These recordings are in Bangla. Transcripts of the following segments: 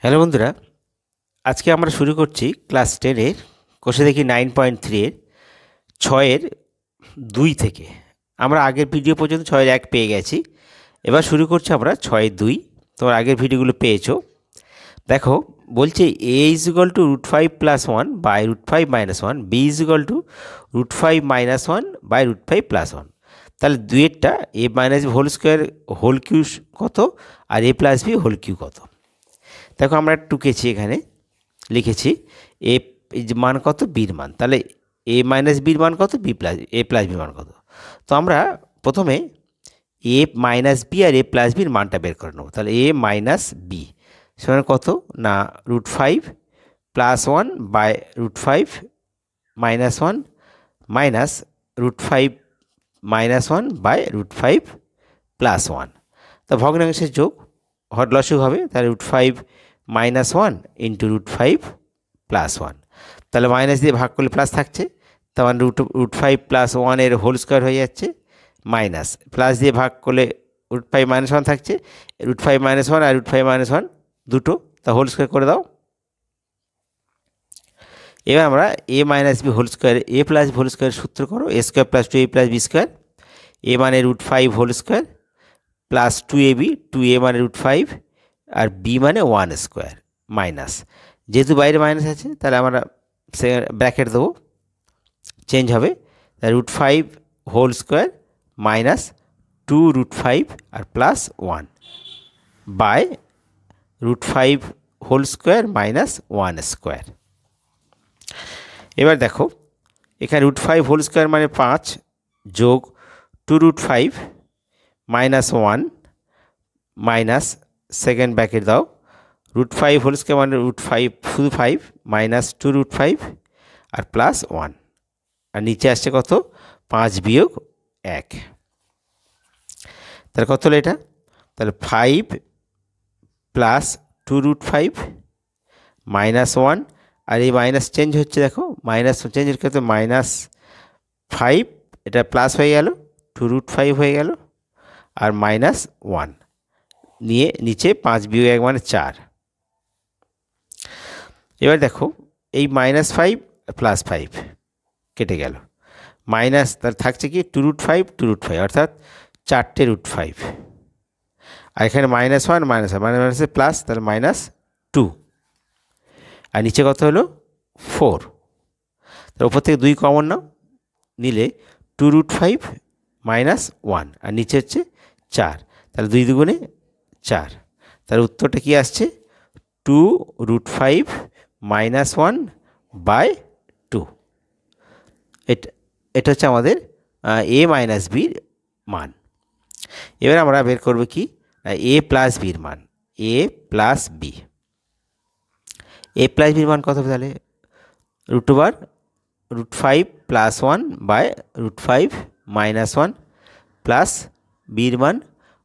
হ্যালো বন্ধুরা, আজকে আমরা শুরু করছি ক্লাস 10-এর কোষে দেখি 9.3 এর 6-এর 2 থেকে। আমরা আগের ভিডিও পর্যন্ত 6-এর 1 পেয়ে গেছি। এবার শুরু করছি আমরা 6-এর 2। তোমরা আগের ভিডিওগুলো পেয়েছো। দেখো, বলছে a = √5 + 1 / √5 - 1, b = √5 - 1 / √5 + 1। তাহলে দুইয়েরটা a - b whole square whole cube কত আর a + b হোল কিউ কত। দেখো আমরা টুকেছি, এখানে লিখেছি এ মান কত, বির মান। তাহলে a - বির মান কত, a + b মান কত। তো আমরা প্রথমে a - b আর a + বির মানটা বের করে নেবো। তাহলে a - b সমান কত না √5 + 1 / √5 - 1 মাইনাস √5 - 1 / √5 + 1। তো ভগ্নাংশের যোগ লসগু হবে। তাহলে √5 - 1 × √5 + 1। তাহলে মাইনাস দিয়ে ভাগ করলে প্লাস থাকছে, তার মানে √5 + 1 এর হোল স্কোয়ার হয়ে যাচ্ছে, মাইনাস প্লাস দিয়ে ভাগ করলে √5 - 1 থাকছে। √5 - 1 আর √5 - 1 দুটো, তা হোল স্কোয়ার করে দাও। এবার আমরা a - b whole square a + b whole square সূত্র করো, a² + 2a + b square. a মানে √5 whole square plus 2ab, 2a মানে √5 আর b মানে 1 স্কোয়ার মাইনাস, যেহেতু বাইরে মাইনাস আছে তাহলে আমরা ব্র্যাকেট দেবো, চেঞ্জ হবে। √5 হোল স্কোয়ার মাইনাস 2 √5 আর plus 1 by √5 whole square minus 1 square. এবার দেখো, এখানে √5 হোল স্কোয়ার মানে 5 যোগ 2 √5 - 1 মাইনাস সেকেন্ড ব্র্যাকেট দাও, √5 হোল স্কোয়ার মানে √5 শুধু 5 মাইনাস 2 √5 আর প্লাস 1, আর নিচে আসছে কত 5 - 1। তাহলে কত হলো এটা? তাহলে 5 প্লাস 2 √5 মাইনাস 1, আর এই মাইনাস চেঞ্জ হচ্ছে, দেখো মাইনাস চেঞ্জের ক্ষেত্রে -5 এটা প্লাস হয়ে গেল, 2 √5 হয়ে গেল আর মাইনাস 1 নিয়ে নিচে 5 - 1 মানে 4। এবার দেখো এই -5 + 5 কেটে গেল, মাইনাস তার থাকছে কি 2 √5 2 √5 অর্থাৎ 4টে √5, আর এখানে -1 মাইনাসে প্লাস, তাহলে -2, আর নিচে কত হলো 4। তার উপর থেকে 2 কমন নাও, নিলে 2 √5 - 1 আর নিচে হচ্ছে 4, তাহলে 2 দুগুণে 4। তার উত্তরটা কি আসছে 2 √5 - 1 বাই 2। এটা হচ্ছে আমাদের a - bর মান। এবার আমরা বের করব কি a + bর মান, a + b। a + bর মান কত হবে? তাহলে √5 + 1 বাই √5 - 1 প্লাস bর মান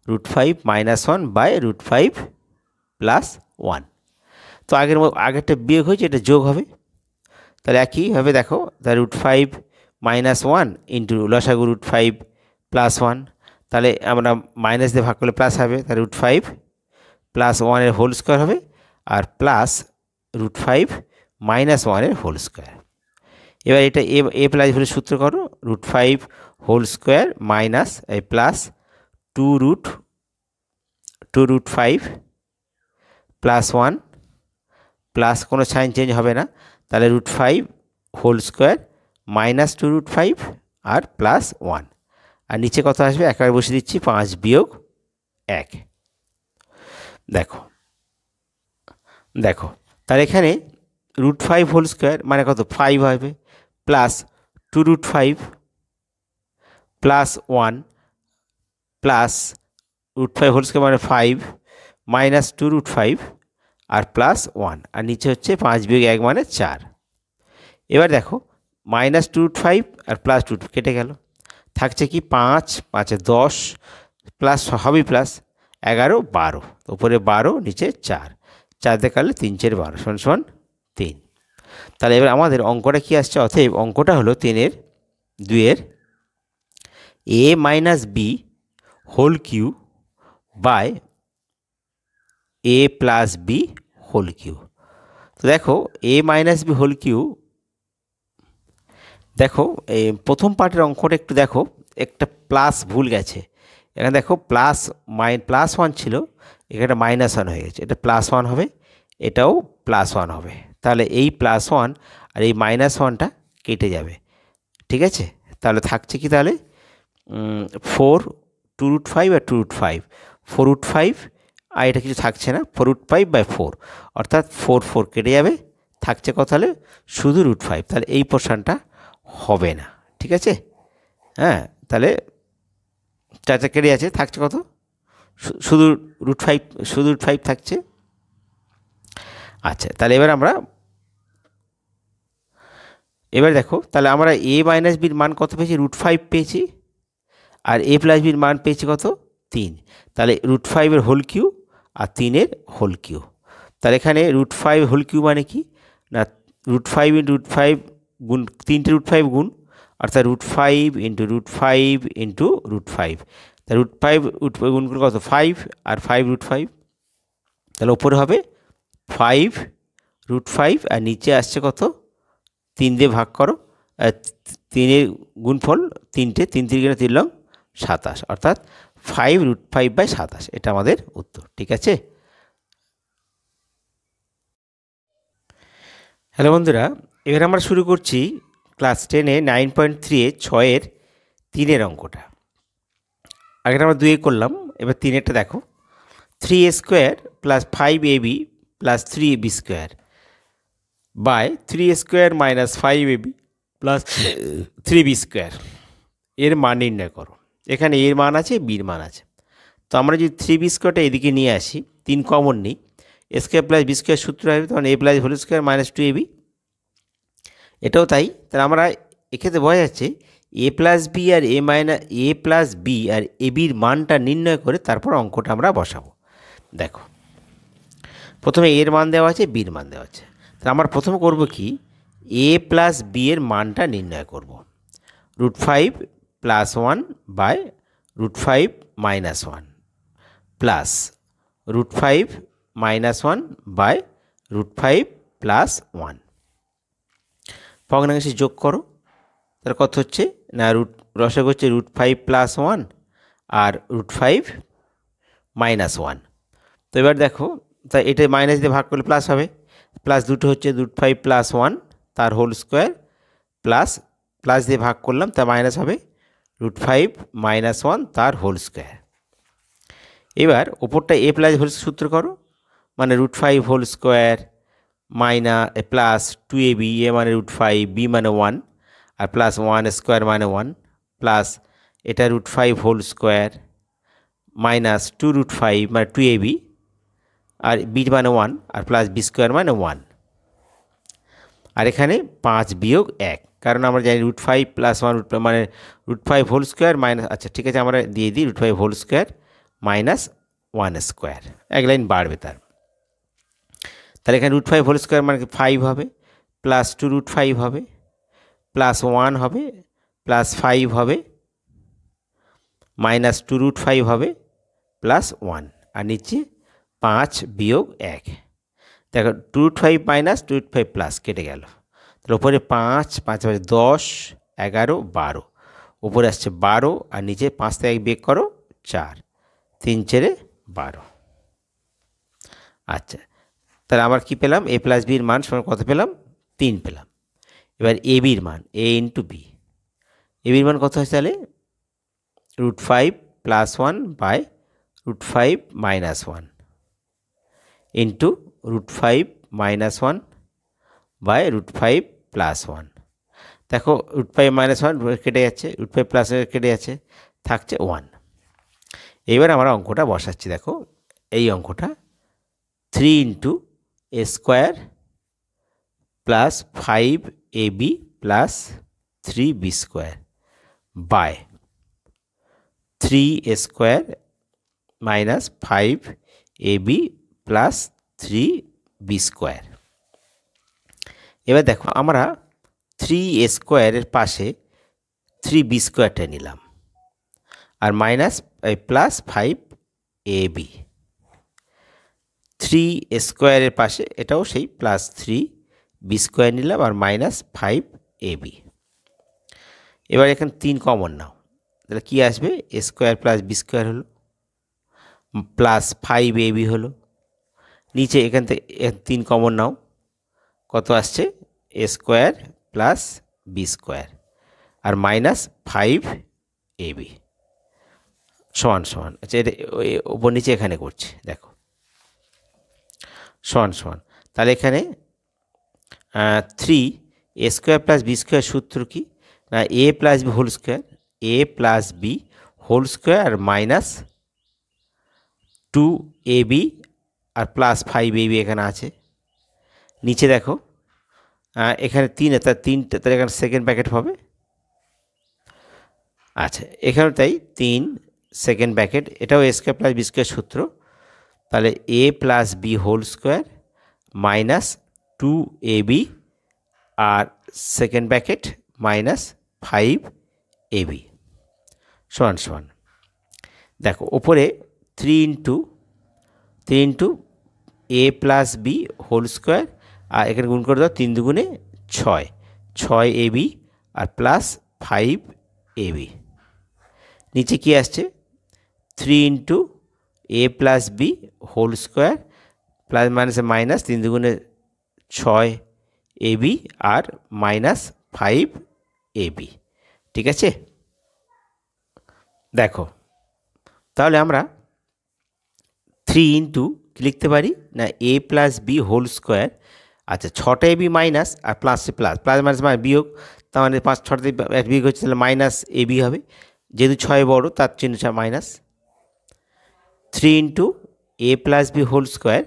√5 - 1 বাই √5 + 1। তো আগেরটা বিয়োগ হয়েছে, এটা যোগ হবে। তাহলে একইভাবে দেখো, তাহলে √5 - 1 ইন্টু লসাগু √5 + 1, তাহলে আমরা মাইনাস দিয়ে ভাগ করলে প্লাস হবে, তাহলে √5 + 1 এর হোল স্কোয়ার হবে আর প্লাস √5 - 1 এর হোল স্কোয়ার। এবার এটা a + বলে সূত্র করো, √5 whole square minus plus 2 √5 + 1 plus কোনো সাইন চেঞ্জ হবে না, তাহলে √5 হোল স্কোয়ার মাইনাস 2 √5 আর প্লাস 1, আর নিচে কত আসবে একেবারে বসিয়ে দিচ্ছি 5 - 1। দেখো দেখো তাহলে এখানে √5 হোল স্কোয়ার মানে কত 5 হবে, plus 2 √5 plus 1 plus √5 whole square মানে 5 মাইনাস 2 √5 আর প্লাস 1, আর নিচে হচ্ছে 5 - 1 মানে 4। এবার দেখো -2 √5 আর প্লাস 2 কেটে গেল, থাকছে কি 5 × 5 = 10 প্লাস হবেই প্লাস 11 = 12, উপরে 12 নিচে 4, 4 দিয়ে কাটলে 3 × 4 = 12 = 3। তাহলে এবার আমাদের অঙ্কটা কি আসছে? অতএব অঙ্কটা হলো 2-এর a - b whole cube by a + b whole cube. তো দেখো a minus B whole cube, দেখো এই প্রথম পার্টের অঙ্কটা একটু দেখো, একটা প্লাস ভুল গেছে। এখানে দেখো +1 ছিল, এখানে -1 হয়ে গেছে। এটা +1 হবে, এটাও +1 হবে। তাহলে এই +1 আর এই -1টা কেটে যাবে, ঠিক আছে। তাহলে থাকছে কি, তাহলে 4 2√5 আর 2√5, 4√5, আর এটা কিছু থাকছে না, 4√5/4, অর্থাৎ 4 কেটে যাবে, থাকছে কত তাহলে শুধু √5। তাহলে এই পোর্শনটা হবে না, ঠিক আছে। হ্যাঁ, তাহলে 4 কেটে আছে, থাকছে কত, শুধু √5, শুধু √5 থাকছে। আচ্ছা, তাহলে এবার দেখো, তাহলে আমরা a মাইনাস বির মান কত পেয়েছি, √5 পেয়েছি, আর a প্লাস বির মান পেয়েছি কত, 3। তাহলে √5 whole Q R 3 whole Q. তাহলে এখানে √5 হোল কিউ মানে কি না, √5 × √5 গুণ 3টে √5 গুণ, অর্থাৎ √5 × √5 × √5। তাহলে √5 গুণ করে কত, 5, আর 5 √5, তাহলে ওপরে হবে 5 √5, আর নিচে আসছে কত, 3 দিয়ে ভাগ করো, 3 গুণফল 3টে, 3 3 3 লং 27, অর্থাৎ 5√5/27, এটা আমাদের উত্তর, ঠিক আছে। হ্যালো বন্ধুরা, এবার আমরা শুরু করছি ক্লাস 10-এ 9.3-এ 6-এর অঙ্কটা। আগে আমরা 2 করলাম, এবার 3-এরটা দেখো। 3a² + 5ab + 3ab² by 3a² - 5ab + 3b², এর মান নির্ণয় করো। এখানে এর মান আছে, বির মান আছে। তো আমরা যদি 3b² এদিকে নিয়ে আসি, 3 কমন নিই, a² + b² সূত্র হবে তখন a + হোল স্কোয়ার - 2ab, এটাও তাই। তাহলে আমরা এক্ষেত্রে বোঝা যাচ্ছে a + b R a + b আর ab-র মানটা নির্ণয় করে তারপর অঙ্কটা আমরা বসাবো। দেখো প্রথমে এর মান দেওয়া আছে, বির মান দেওয়া আছে। তাহলে আমরা প্রথমে করব কি, a + b এর মানটা নির্ণয় করব। √5 + 1 বাই √5 - 1 প্লাস √5 - 1 বাই √5 + 1, ভগ্নাংশে যোগ করো। তার কত হচ্ছে না, রসগ হচ্ছে √5 + 1 আর √5 - 1। তো এবার দেখো, তা এটা মাইনাস দিয়ে ভাগ করলে প্লাস হবে, প্লাস দুটো হচ্ছে √5 + 1 তার হোল স্কোয়ার, প্লাস দিয়ে ভাগ করলাম তা মাইনাস হবে √5 - 1 তার হোল স্কোয়ার। এবার ওপরটা a + হোল সূত্র করো, মানে √5 whole square plus 2ab, a মানে √5, b মানে 1, আর প্লাস 1² মানে 1, প্লাস এটা √5 হোল স্কোয়ার মাইনাস 2√5 মানে 2ab, আর b মানে 1, আর প্লাস b² মানে 1, আর এখানে 5 বিয়োগ 1, কারণ আমরা জানি √5 + 1 মানে √5 হোল স্কোয়ার মাইনাস, আচ্ছা ঠিক আছে আমরা দিয়ে দিই √5 হোল স্কোয়ার -1², এক লাইন বাড়বে তার। তাহলে এখানে √5 হোল স্কোয়ার মানে 5 হবে, প্লাস 2√5 হবে, প্লাস 1 হবে, প্লাস 5 হবে, মাইনাস 2√5 হবে, প্লাস 1, আর নিচে 5 বিয়োগ 1। দেখো 2√5 মাইনাস 2√5 প্লাস কেটে গেল, তাহলে উপরে 5 5 10 11 12, উপরে আসছে 12, আর নিচে 5 থেকে 1 বিয়োগ করো 4, 3 4 12। আচ্ছা, তাহলে আমরা কি পেলাম, a + b-র মান সমান কত পেলাম, 3 পেলাম। এবার ab-র মান a × b, ab-র মান কত হচ্ছে, তাহলে √5 + 1 বাই √5 - 1 ইন্টু √5 - 1 বাই √5 + 1। দেখো √5 - 1 কেটে যাচ্ছে, √5 + কেটে যাচ্ছে, থাকছে 1। এবার আমরা অঙ্কটা বসাচ্ছি। দেখো এই অঙ্কটা 3 × a² + 5ab + 3b² by 3a² - 5ab + 3b²। এবার দেখো আমরা 3a² এর পাশে 3b² নিলাম, আর মাইনাস প্লাস 5ab, থ্রি স্কোয়ারের পাশে এটাও সেই প্লাস থ্রি বি স্কোয়ার নিলাম আর মাইনাস ফাইভ এ বি। এবার এখানে 3 কমন নাও, তাহলে কী আসবে? এ স্কোয়ার প্লাস বি স্কোয়ার হলো প্লাস ফাইভ এ বি হলো। নিচে এখান থেকে 3 কমন নাও, কত আসছে? এ square plus B square R minus five A B সমান সমান। আচ্ছা, এটা ওপর নিচে এখানে করছি, দেখো সমান সমান। তাহলে এখানে থ্রি এ স্কোয়ার প্লাস বি স্কোয়ার সূত্র কি না? এ plus B whole square, A plus B whole square R minus two A B আর প্লাস ফাইভ এ বি এখানে আছে। নিচে দেখো এখানে 3, তার 3টা, তাহলে এখানে সেকেন্ড ব্র্যাকেট হবে। আচ্ছা, এখানে তাই 3 সেকেন্ড ব্র্যাকেট, এটাও A square plus B square সূত্র। তাহলে A plus B whole square minus two A B আর second bracket minus five A B সমান সমান। দেখো ওপরে 3 into A plus B whole square আর এখানে গুণ করে দাও 3 দুগুণে 6, 6 এ বি আর প্লাস ফাইভ এ বি। নিচে কি আসছে? 3 into A plus B whole square plus মাইনাসে মাইনাস 3 দুগুণে 6 A B R minus five A B. ঠিক আছে, দেখো তাহলে আমরা 3 ইন্টু কী লিখতে পারি না? এ প্লাস বি হোল স্কোয়ার। আচ্ছা, 6টা এ বি মাইনাস আর প্লাসে প্লাস, প্লাস মাইনাস মানে বিয়োগ, তার মানে 6টা বিয়োগ হচ্ছে, তাহলে মাইনাস এ বি হবে, যেহেতু 6 বড়ো তার চিহ্ন minus. 3 into A plus B whole square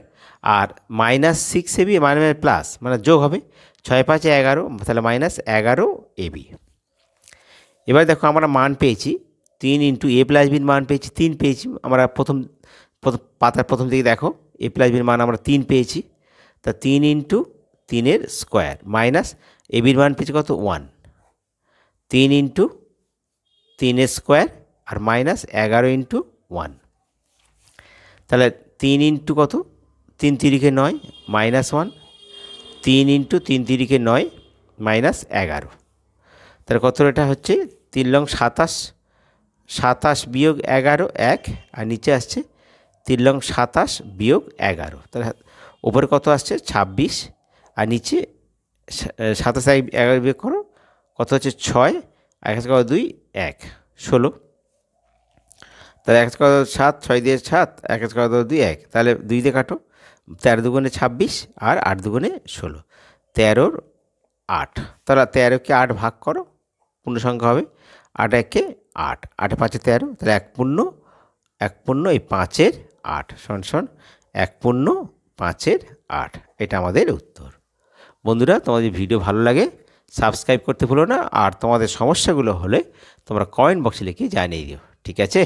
R minus 6 A B মানে প্লাস মানে যোগ হবে, 6 5 11, তাহলে মাইনাস 11 এ বি। এবার দেখো আমরা মান পেয়েছি 3 ইন্টু এ প্লাস বির মান পেয়েছি 3 পেয়েছি আমরা। প্রথম পাতার প্রথম দিকে দেখো এ প্লাস বির মান আমরা 3 পেয়েছি, তা 3 ইন্টু 3 স্কোয়ার মাইনাস এ বির মান পেয়েছি কত? 1। 3 ইন্টু 3 স্কোয়ার আর মাইনাস 11 ইন্টু 1, তাহলে 3 ইন্টু কত? 3 তিরিকে 9 মাইনাস 1, 3 ইন্টু 3 তিরিকে 9 মাইনাস 11, তাহলে কত? এটা হচ্ছে 3 লং 27, 27 বিয়োগ 11 1, আর নিচে আসছে 3 লং 27 বিয়োগ 11, তাহলে ওপরে কত আসছে? 26 আর নিচে 27 11 বিয়োগ করো, কত হচ্ছে? 6 আর 1 কত? 2 1 16, তাহলে 1 কত? 7, 6 দিয়ে 7, 1 কত? 2 1, তাহলে 2 দিয়ে কাটো, 13 দুগুণে 26 আর 8 দুগুণে 16, 13 8, তাহলে 13কে 8 ভাগ করো, পূর্ণ সংখ্যা হবে, 8 1 8, 8 5 13, তাহলে 1 পূর্ণ এই 5 8 সমান সমান 1 পূর্ণ 5 8। এটা আমাদের উত্তর। বন্ধুরা, তোমাদের ভিডিও ভালো লাগে সাবস্ক্রাইব করতে ভুলো না, আর তোমাদের সমস্যাগুলো হলে তোমরা কমেন্ট বক্সে লিখে জানিয়ে দিও। ঠিক আছে।